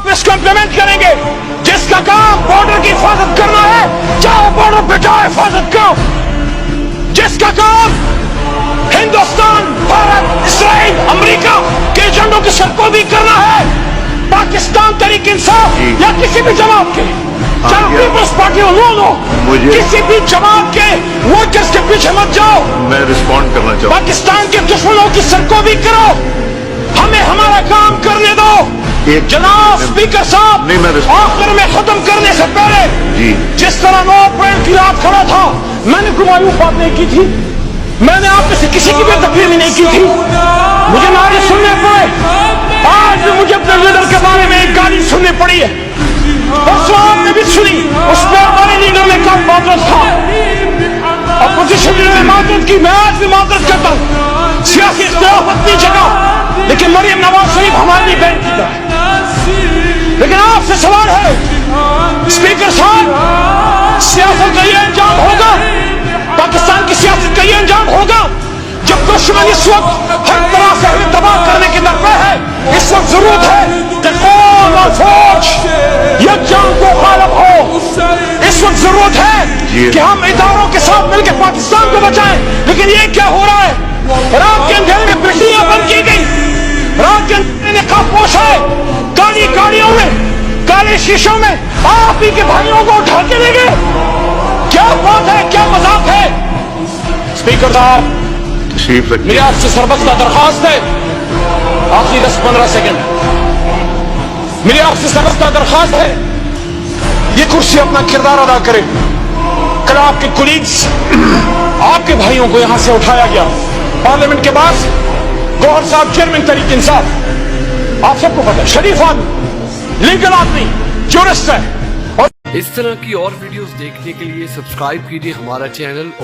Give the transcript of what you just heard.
आप इसको इम्प्लीमेंट करेंगे। जिसका काम बॉर्डर की हिफाजत करना है, जाओ बॉर्डर पे जाओ, हिफाजत करो। जिसका काम हिंदुस्तान, भारत, इसराइल, अमेरिका के एजेंडों की सरकोबी करना है, पाकिस्तान तहरीक इंसाफ या किसी भी जमात के, चाहे पीपल्स पार्टी हो, नो किसी भी जमात के वोटर्स के पीछे मत जाओ। मैं रिस्पॉन्ड करना चाहूँ। पाकिस्तान के दुश्मनों की सरकोबी करो, हमें हमारा काम करने दो। जनाब स्पीकर साहब, आखिर में खत्म करने से पहले जिस तरह 9 अप्रैल की रात खड़ा था, मैंने कोई मायूस बात नहीं की थी, मैंने आप में से किसी की भी तकलीफ नहीं की थी। मुझे नारे सुनने पड़े, आज भी मुझे अपने लीडर के बारे में एक गाली सुननी पड़ी है, परसों आपने भी सुनी, उस पर हमारे लीडर ने कब माजरत था, अपोजिशन लीडर ने माजरत की, मैं आज भी माजरत करता हूँ। सियासी इख्तिलाफ अपनी जगह, लेकिन मरियम नवाज शरीफ हमारी बहन की तरह। लेकिन आपसे सवाल है स्पीकर साहब, सियासत का ये अंजाम होगा, पाकिस्तान की सियासत का ये अंजाम होगा जब दुश्मन इस वक्त हर तरह से हमें तबाह करने की दर पे है। इस वक्त जरूरत है कि कौम और फौज यकजान को गालिब हो। इस वक्त जरूरत है कि हम इदारों के साथ मिलकर पाकिस्तान को बचाएं। लेकिन ये क्या हो रहा है, रात के अंधेरे में बिजलियां बंद की गई, रात के अंधेरे में खामोश है, काली गाड़ियों में, काले शीशों में आप ही के भाइयों को उठा के ले गए। क्या बात है, क्या मजाक है। स्पीकर साहब, मेरी आपसे सरबस्ता दरखास्त है, आखिरी 10-15 सेकंड, मेरी आपसे सरबस्ता दरखास्त है, ये कुर्सी अपना किरदार अदा करे। कल आपके कुलीग्स, आपके भाइयों को यहां से उठाया गया पार्लियामेंट के पास, गौहर साहब चेयरमैन तहरीक इंसाफ, आप सबको पता है, शरीफ आदमी, लीगल आदमी, ज्यूरिस्ट है। इस तरह की और वीडियोस देखने के लिए सब्सक्राइब कीजिए हमारा चैनल और